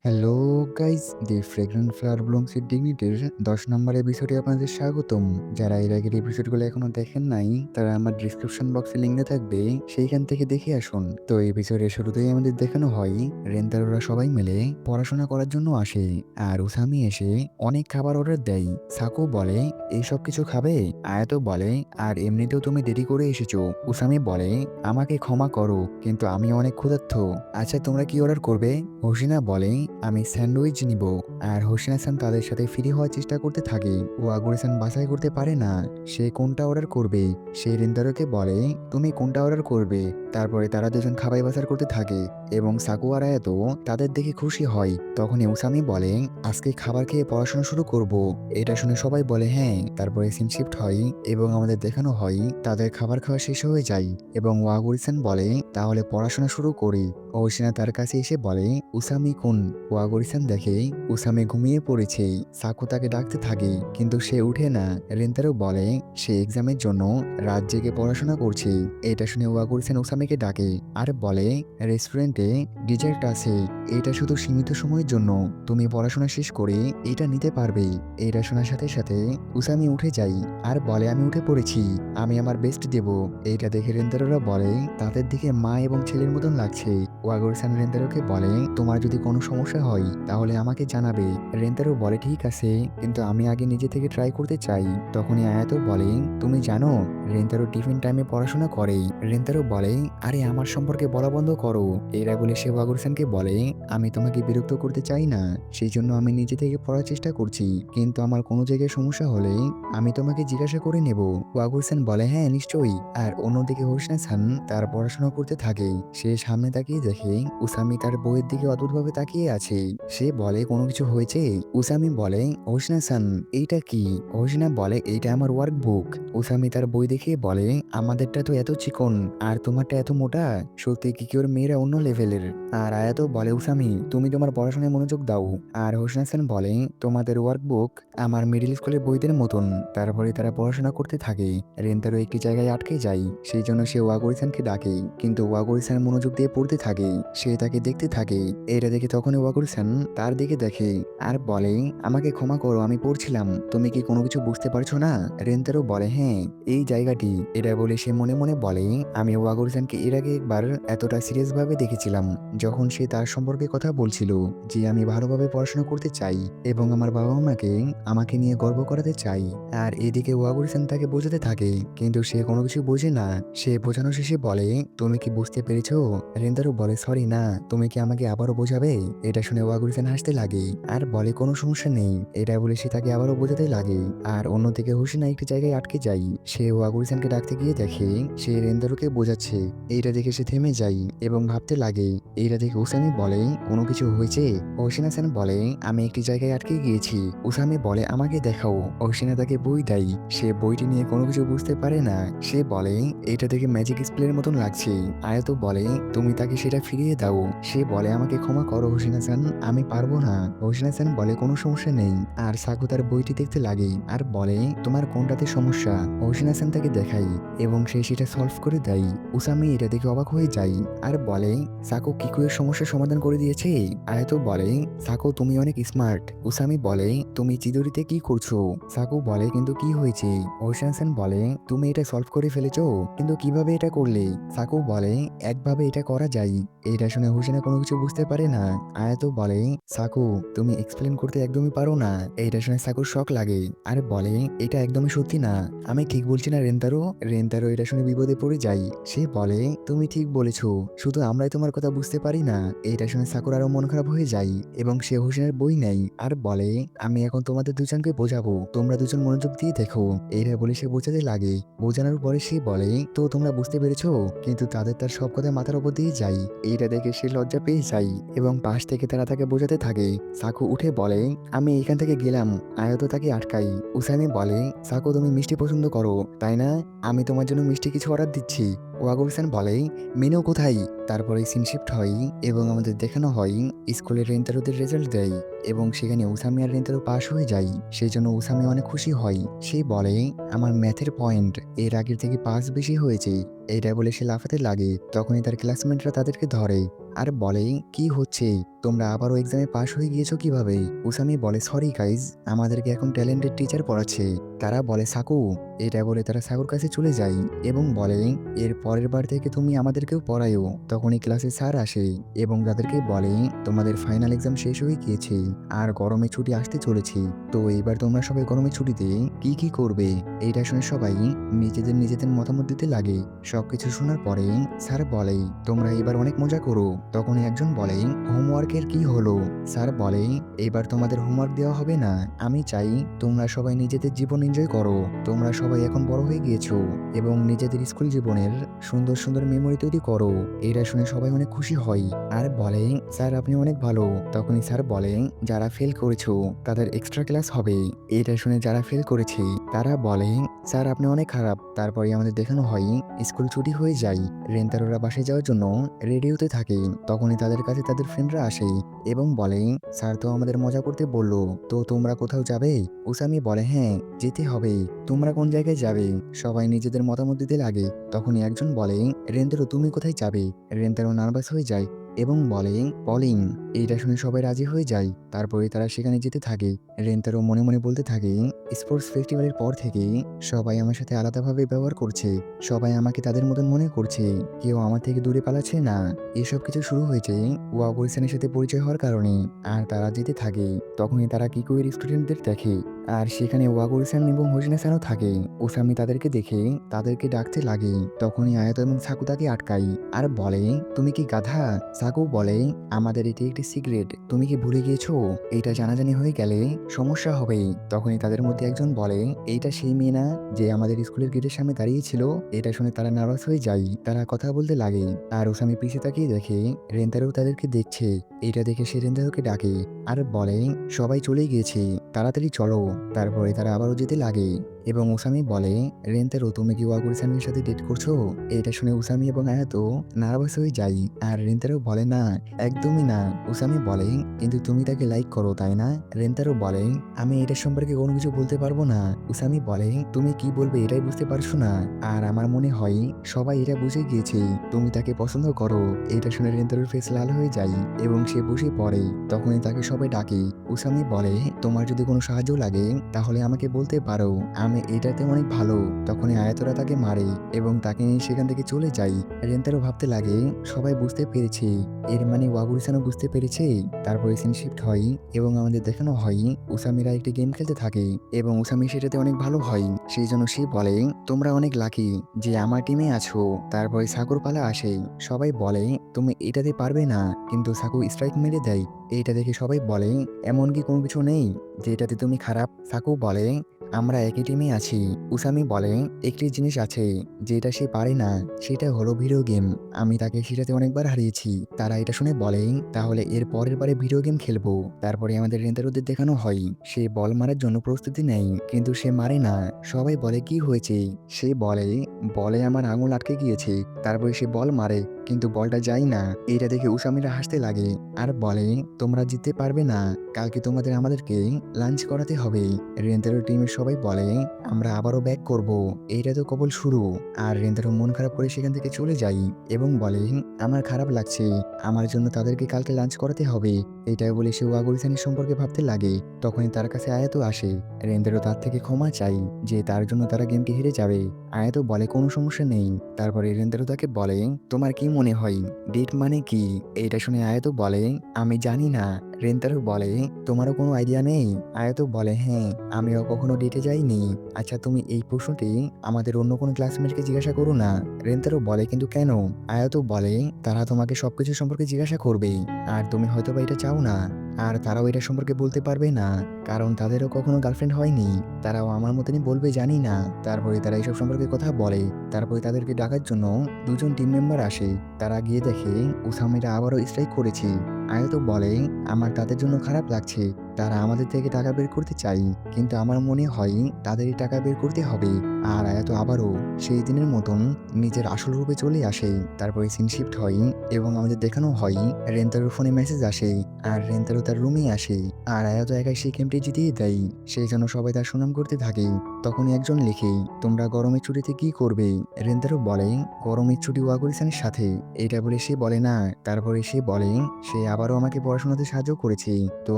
Hello guys, the fragrant flower blooms with ডিগনিটির ১০ নম্বর এপিসোডে আপনাদের স্বাগতম। যারা এর আগের এপিসোডগুলো এখনো দেখেন নাই, তারা আমার ডিসক্রিপশন বক্সে লিঙ্ক দেওয়া থাকবে, সেইখান থেকে দেখে আসুন। তো এপিসোডের শুরুতেই আমাদের দেখানো হয় রেন্তারোরা সবাই মিলে পড়াশোনা করার জন্য আসে, আর উসামি এসে অনেক খাবার অর্ডার দেয়। সাকু বলে এইসব কিছু খাবে, আয়াতো বলে আর এমনিতেও তুমি দেরি করে এসেছো। উসামি বলে আমাকে ক্ষমা করো, কিন্তু আমি অনেক ক্ষুধার্ত। আচ্ছা, তোমরা কি অর্ডার করবে? হোসিনা বলে আমি স্যান্ডউইচ নিব। আর হোসিনা সান তাদের সাথে ফ্রি হওয়ার চেষ্টা করতে থাকে। ও আগুরিসান বাছাই করতে পারে না সে কোনটা অর্ডার করবে। সে রিন্দারোকে বলে তুমি কোনটা অর্ডার করবে। তারপরে তারা দুজন খাবার বাজার করতে থাকে এবং সাকুয়ারা এত তাদের দেখে খুশি হয়। তখনই উসামি বলে আজকে খাবার খেয়ে পড়াশোনা শুরু করব। এটা শুনে সবাই বলে হ্যাঁ। তারপরে সিন শিফট হয় এবং আমাদের দেখানো হয় তাদের খাবার খাওয়া শেষ হয়ে যায় এবং ওয়াগুরিসান বলে তাহলে পড়াশোনা শুরু করি। ওশিনা তার কাছে এসে বলে উসামি কুন। ওয়াগুরিসান দেখে উসামি ঘুমিয়ে পড়েছে। সাকু তাকে ডাকতে থাকে কিন্তু সে উঠে না। রেন্তারও বলে সে এক্সামের জন্য রাত জেগে পড়াশোনা করছে। এটা শুনে ওয়াগুরিসান উসামিকে ডাকে আর বলে রেস্টুরেন্টে ডিজার্ট আছে, এটা শুধু সীমিত সময়ের জন্য, তুমি পড়াশোনা শেষ করে এটা নিতে পারবে। এটা শোনার সাথে সাথে উসামি উঠে যায় আর বলে আমি উঠে পড়েছি, আমি আমার বেস্ট দেব। এইটা দেখে রেন্তারোরা বলে তাদের দিকে মা এবং ছেলের মতন লাগছে। ওয়াগুরিসান রেন্তারোকে বলে তোমার যদি কোনো সমস্যা হয় তাহলে আমাকে জানাবে। রেন্তারো বলে ঠিক আছে, কিন্তু আমি আগে নিজে থেকে ট্রাই করতে চাই। তখনই আয়াতো বলে তুমি জানো রেন্তারো টিফিন টাইমে পড়াশোনা করে। রেন্তারো বলে আরে আমার সম্পর্কে বলা বন্ধ করো। এরা বলে সে ওয়াগুরিসানকে বলে আমি তোমাকে বিরক্ত করতে চাই না, সেই জন্য আমি নিজে থেকে পড়ার চেষ্টা করছি, কিন্তু আমার কোনো জায়গায় সমস্যা হলে আমি তোমাকে জিজ্ঞাসা করে নেব। ওয়াগুরসান বলে হ্যাঁ নিশ্চয়ই। আর অন্যদিকে হোসনা সান তার পড়াশোনা করতে থাকে। সে সামনে তাকিয়ে দেখে উসামি তার বইয়ের দিকে অদ্ভুতভাবে তাকিয়ে আছে। সে বলে কোনো কিছু হয়েছে? উসামি বলে হোসনা সান এইটা কি? হোসনা বলে এইটা আমার ওয়ার্ক বুক। উসামি তার বই দেখে বলে আমাদেরটা তো এত চিকন আর তোমারটা এত মোটা, সত্যি কি কেউ মেয়েরা অন্য লেভেলের। আর আয়াতো বলে উসামি তুমি তোমার পড়াশোনায় মনোযোগ দাও। আর হোসনা সান বলে তোমাদের ওয়ার্কবুক আমার মিডিল স্কুলের বইদের মতন। তারপরে তারা পড়াশোনা করতে থাকে। রেন্তারও একটি জায়গায় আটকে যায়, সেই জন্য সে ওয়াগুরিসানকে ডাকে, কিন্তু ওয়াগুরিসান মনোযোগ দিয়ে পড়তে থাকে। সে তাকে দেখতে থাকে। এটা দেখে তখনই ওয়াগুরিসান তার দিকে দেখে আর বলে আমাকে ক্ষমা করো, আমি পড়ছিলাম, তুমি কি কোনো কিছু বুঝতে পারছো না? রেন্তারও বলে হ্যাঁ এই জায়গাটি। এটা বলে সে মনে মনে বলে আমি ওয়াগুরিসানকে এর আগে একবার এতটা সিরিয়াস ভাবে দেখেছিলাম যখন সে তার সম্পর্কে কথা বলছিল যে আমি ভালোভাবে পড়াশোনা করতে চাই এবং আমার বাবা মাকে আমাকে নিয়ে গর্ব করাতে চাই। আর এদিকে ওয়াগুরিসান তাকে বোঝাতে থাকে কিন্তু সে কোনো কিছু বোঝে না। সে বোঝানো শেষে বলে তুমি কি বুঝতে পেরেছো? রেন্দারও বলে সরি না, তুমি কি আমাকে আবারও বোঝাবে? এটা শুনে ওয়াগুরিসান হাসতে লাগে আর বলে কোনো সমস্যা নেই। এটা বলে সে তাকে আবারও বোঝাতে লাগে। আর অন্যদিকে হোসিনা একটি জায়গায় আটকে যায়। সে ওয়াগুরিসানকে ডাকতে গিয়ে দেখে সে রেন্দারোকে বোঝাচ্ছে। এইটা দেখে সে থেমে যায় এবং ভাবতে লাগে। এইটা দেখে উসামি বলে কোনো কিছু হয়েছে? হোসিনা সেন বলে আমি একটি জায়গায় আটকে গিয়েছি। উসামি বলে আমাকে দেখাও। হোসিনা তাকে বই দেয়। সে বইটি নিয়ে কোনো কিছু বুঝতে পারে না। সে বলে এটা দেখে ম্যাজিক স্প্লের মতন লাগছে। আয়াতো বলে তুমি তাকে সেটা ফিরিয়ে দাও। সে বলে আমাকে ক্ষমা করো হোসিনা সেন, আমি পারবো না। হোসিনা সেন বলে কোনো সমস্যা নেই। আর সাকু তার বইটি দেখতে লাগে আর বলে তোমার কোনটাতে সমস্যা? হোসিনা সেন তাকে দেখাই এবং সে সেটা সলভ করে দেয়। উসামি এটা দেখে অবাক হয়ে যায় আর বলে সাকু কিকুয়ের সমস্যার সমাধান করে দিয়েছে। আয়াতো বলে সাকু তুমি অনেক স্মার্ট। উসামি বলে তুমি চিদুরিতে কি করছো? সাকু বলে কিন্তু কি হয়েছে? ওশানসেন বলে তুমি এটা সলভ করে ফেলেছো, কিন্তু কিভাবে এটা করলে? সাকু বলে একভাবে এটা করা যায়। এটা শুনে হোসেনা কোনো কিছু বুঝতে পারে না। আয়াতো বলে সাকু তুমি এক্সপ্লেন করতে একদমই পারো না। এইটা শুনে সাকুর শক লাগে আর বলে এটা একদমই সত্যি না, আমি ঠিক বলছি না রেন্তারো? রেন্তারো এটা শুনে বিপদে পড়ে যায়। সে বলে তুমি ঠিক বলেছো, শুধু আমরাই তোমার কথা বুঝতে পারি না। এটা শুনে সাকুর আরো মন খারাপ হয়ে যায় এবং সে হোসেনের বই নেয় আর বলে আমি এখন তোমাদের দুজনকে বোঝাবো, তোমরা দুজন মনোযোগ দিয়ে দেখো। এইটা বলে সে বোঝাতে লাগে। বোঝানোর পরে সে বলে তো তোমরা বুঝতে পেরেছো, কিন্তু তাদের তার সব কথা মাথার উপর দিয়ে যায়। এইটা দেখে সে লজ্জা পেয়ে যায় এবং পাশ থেকে তারা তাকে বোঝাতে থাকে। সাকু উঠে বলে আমি এখান থেকে গেলাম। আয়াতো তাকে আটকাই। উসামি বলে সাকু তুমি মিষ্টি পছন্দ করো তাই না? আমি তোমার জন্য মিষ্টি কিছু অর্ডার দিচ্ছি। ওয়াগুরসান বলে মেনু কোথায়? তারপরে সিন শিফট হয় এবং আমাদের দেখানো হয় স্কুলের রেন্তারোদের রেজাল্ট দেয় এবং সেখানে উসামি আর রেন্তারো পাশ হয়ে যায়। সেই জন্য উসামি অনেক খুশি হয়। সে বলে আমার ম্যাথের পয়েন্ট এর আগের থেকে 5 বেশি হয়েছে। এইটা বলে সে লাফাতে লাগে। তখনই তার ক্লাসমেটরা তাদেরকে ধরে আর বলে, কি হচ্ছে, তোমরা আবারও এক্সামে পাশ হয়ে গিয়েছো কিভাবে? উসামি বলে, সরি গাইজ, আমাদেরকে এখন ট্যালেন্টেড টিচার পড়াচ্ছে। তারা বলে, সাকু। এটা বলে তারা সাকুর কাছে চলে যায় এবং বলে, এর পরের বার থেকে তুমি আমাদেরকেও পড়ায়ও। তখনই ক্লাসে স্যার আসে এবং তাদেরকে বলে, তোমাদের ফাইনাল এক্সাম শেষ হয়ে গিয়েছে আর গরমে ছুটি আসতে চলেছে। তো এবার তোমরা সবাই গরমের ছুটিতে কি কি করবে? এইটা শুনে সবাই নিজেদের নিজেদের মতামত দিতে লাগে। সবকিছু শোনার পরে স্যার বলে, তোমরা এবার অনেক মজা করো। তখন একজন বলে, হোমওয়ার্কের কি হলো? স্যার বলে, এবার তোমাদের হোমওয়ার্ক দেওয়া হবে না। আমি চাই তোমরা সবাই নিজেদের জীবন এনজয় করো। তোমরা সবাই এখন বড় হয়ে গিয়েছো এবং নিজেদের স্কুল জীবনের সুন্দর সুন্দর মেমোরি তৈরি করো। এটা শুনে সবাই অনেক খুশি হয় আর বলে, স্যার আপনি অনেক ভালো। তখনই স্যার বলে, যারা ফেল করেছো তাদের এক্সট্রা ক্লাস হবে। এটা শুনে যারা ফেল করেছে তারা বলে, স্যার আপনি অনেক খারাপ। তারপরে আমাদের দেখানো হয় স্কুল ছুটি হয়ে যায়। রেন্তারোরা বাসে যাওয়ার জন্য রেডি হতে থাকে। তখনই তাদের কাছে তাদের ফ্রেন্ডরা আসে এবং বলে, স্যার তো আমাদের মজা করতে বললো, তো তোমরা কোথাও যাবে? উসামি বলে, হ্যাঁ যেতে হবে। তোমরা কোন জায়গায় যাবে? সবাই নিজেদের মতামত দিতে লাগে। তখনই একজন বলে, রেন্তারো তুমি কোথায় যাবে? রেন্তারো নার্ভাস হয়ে যায় এবং বলে, পলিং। এইটা শুনে সবাই রাজি হয়ে যায়। তারপরে তারা সেখানে যেতে থাকে। রেন্তারো মনে মনে বলতে থাকে, স্পোর্টস ফেস্টিভ্যালের পর থেকে সবাই আমার সাথে আলাদাভাবে ব্যবহার করছে। সবাই আমাকে তাদের মতন মনে করছে। কেউ আমার থেকে দূরে পালাচ্ছে না। এসব কিছু শুরু হয়েছে ওয়াবরিসানের সাথে পরিচয় হওয়ার কারণে। আর তারা যেতে থাকে। তখনই তারা কিকোয়ের স্টুডেন্টদের দেখে আর সেখানে ওয়াগরিসান এবং হোজিনা-সানও থাকে। ওসামি তাদেরকে দেখে তাদেরকে ডাকতে লাগে। তখনই আয়াতো এবং সাকু তাকে আটকায় আর বলে, তুমি কি গাধা? সাকু বলে, আমাদের এটি একটি সিক্রেট, তুমি কি ভুলে গিয়েছো? এইটা জানাজানি হয়ে গেলে সমস্যা হবে। তখনই তাদের মধ্যে একজন বলে, এইটা সেই মেয়ে না যে আমাদের স্কুলের গেটের সামনে দাঁড়িয়েছিল? এটা শুনে তারা নার্ভাস হয়ে যায়। তারা কথা বলতে লাগে আর ওসামি পিছে তাকিয়ে দেখে রেন্তারো তাদেরকে দেখছে। এটা দেখে সে রেন্তারোকে ডাকে আর বলে, সবাই চলে গিয়েছে, তাড়াতাড়ি চলো। তারপরে তারা আবারও যেতে লাগে এবং উসামি বলে, রেন্তারো তুমি কি ওয়াগরিসানের সাথে ডেট করছো? এটা শুনে উসামি এবং আয়াতো নার্ভাস হয়ে যায় আর রেন্তারো বলে, না একদমই না। উসামি বলে, কিন্তু তুমি তাকে লাইক করো তাই না? রেন্তারো বলে, আমি এটা সম্পর্কে কোনো কিছু বলতে পারবো না। উসামি বলে, তুমি কি বলবে এটাই বুঝতে পারছো না? আর আমার মনে হয় সবাই এটা বুঝে গিয়েছে তুমি তাকে পছন্দ করো। এটা শুনে রেন্তারোর ফেস লাল হয়ে যায় এবং সে বসে পড়ে। তখনই তাকে সবাই ডাকে। উসামি বলে, তোমার যদি কোনো সাহায্য লাগে তাহলে আমাকে বলতে পারো, আমি এটাতে অনেক ভালো। তখনই আয়াতরা তাকে মারে এবং তাকে নিয়ে সেখান থেকে চলে যায়। রেন্তারো ভাবতে লাগে, সবাই বুঝতে পেরেছে, এর মানে ওয়াগুরিসানও বুঝতে পেরেছে। তারপরে সিন শিফট হয় এবং আমাদের দেখানো হয় উসামিরা একটি গেম খেলতে থাকে এবং উসামি সেটাতে অনেক ভালো হয়। সেই জন্য সে বলে, তোমরা অনেক লাকি যে আমার টিমে আছো। তারপরে সাকুর পালা আসে। সবাই বলে, তুমি এটাতে পারবে না, কিন্তু সাকু স্ট্রাইক মেরে দেয়। এইটা দেখে সবাই বলে, এমন কি কোনো কিছু নেই যে এটাতে তুমি খারাপ? সাকু বলে, আমরা একই টিমে আছি। উসামি বলে, একটি জিনিস আছে যেটা সে পারে না, সেটা হলো ভিডিও গেম। আমি তাকে সেটাতে অনেকবার হারিয়েছি। তারা এটা শুনে বলে, তাহলে এর পরের বারে ভিডিও গেম খেলবো। তারপরে আমাদের রেন্তারোদের দেখানো হয় সে বল মারার জন্য প্রস্তুতি নেয় কিন্তু সে মারে না। সবাই বলে, কি হয়েছে? সে বলে, বলে আমার আঙুল আটকে গিয়েছে। তারপরে সে বল মারে কিন্তু বলটা যায় না। এটা দেখে উসামিরা হাসতে লাগে আর বলে, তোমরা জিততে পারবে না, কালকে তোমাদের আমাদেরকে লাঞ্চ করাতে হবে। রেন্তারো টিমের সবাই বলে, আমরা আবারও ব্যাক করব, এইটা তো কেবল শুরু। আর রেন্তারো মন খারাপ করে সেখান থেকে চলে যায় এবং বলে, আমার খারাপ লাগছে, আমার জন্য তাদেরকে কালকে লাঞ্চ করাতে হবে। এটা বলে সে ওয়াগরিসানের সম্পর্কে ভাবতে লাগে। তখনই তার কাছে আয়াতো আসে। রেন্তারো তার থেকে ক্ষমা চাই যে তার জন্য তারা গেমটি হেরে যাবে। আয়াতো বলে, কোনো সমস্যা নেই। তারপরে রেন্তারো তাকে বলে, তোমার কি মনে হয় ডেট মানে কি? এইটা শুনে আয়াতো বলে, আমি জানি না। রেন্তারো বলে, তোমারও কোনো আইডিয়া নেই? আয়াতো বলে, হ্যাঁ, আমিও কখনো ডেটে যাইনি। আচ্ছা তুমি এই প্রশ্নটি আমাদের অন্য কোনো ক্লাসমেটকে জিজ্ঞাসা করো না। রেন্তারো বলে, কিন্তু কেন? আয়াতো বলে, তারা তোমাকে সবকিছু সম্পর্কে জিজ্ঞাসা করবে আর তুমি হয়তোবা এটা চাও না। আর তারাও এটা সম্পর্কে বলতে পারবে না কারণ তাদেরও কখনো গার্লফ্রেন্ড হয়নি। তারাও আমার মতনই বলবে জানি না। তারপরে তারা এইসব সম্পর্কে কথা বলে। তারপরে তাদেরকে ডাকার জন্য দুজন টিম মেম্বার আসে। তারা গিয়ে দেখে উসামিরা আবারও স্ট্রাইক করেছে। আয়াত বলে, আমার তাদের জন্য খারাপ লাগছে। তারা আমাদের থেকে টাকা বের করতে চায়। কিন্তু আমার মনে হয় তাদেরই টাকা বের করতে হবে। আর আয়াত আবারও সেই দিনের মতন নিজের আসল রূপে চলে আসে। তারপরে সিন শিফট হয় এবং আমাদের দেখানো হয় রেন্তারোর ফোনে মেসেজ আসে। আর রেন্তারো তার রুমে আসে। আর আয়াত একাই সেই গেমটি জিতিয়ে দেয়। সেই জন্য সবাই তার সুনাম করতে থাকে। তখনই একজন লেখে, তোমরা গরমের ছুটিতে কি করবে? রেন্তারো বলে, গরমের ছুটি ওয়াগরিসানের সাথে। এটা বলে সে বলে না। তারপরে সে বলে, সে আবারও আমাকে পড়াশোনাতে সাহায্য করেছে। তো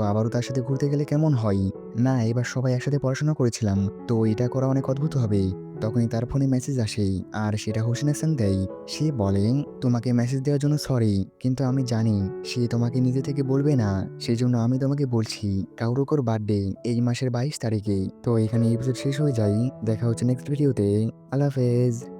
আবারও তার সাথে ঘুরতে গেলে কেমন হয়? না, এবার সবাই একসাথে পড়াশোনা করেছিলাম। তো এটা করা অনেক অদ্ভুত হবে। তখনই তার ফোনে মেসেজ আসে। আর সেটা হোসেন হাসান দেয়। সে বলে, তোমাকে মেসেজ দেওয়ার জন্য সরি। কিন্তু আমি জানি সে তোমাকে নিজে থেকে বলবে না। সেজন্য আমি তোমাকে বলছি, কাউরুকোর বার্থডে এই মাসের 22 তারিখে। তো এখানে এপিসোড শেষ হয়ে যায়। দেখা হচ্ছে নেক্সট ভিডিওতে। আল্লাহ হাফেজ।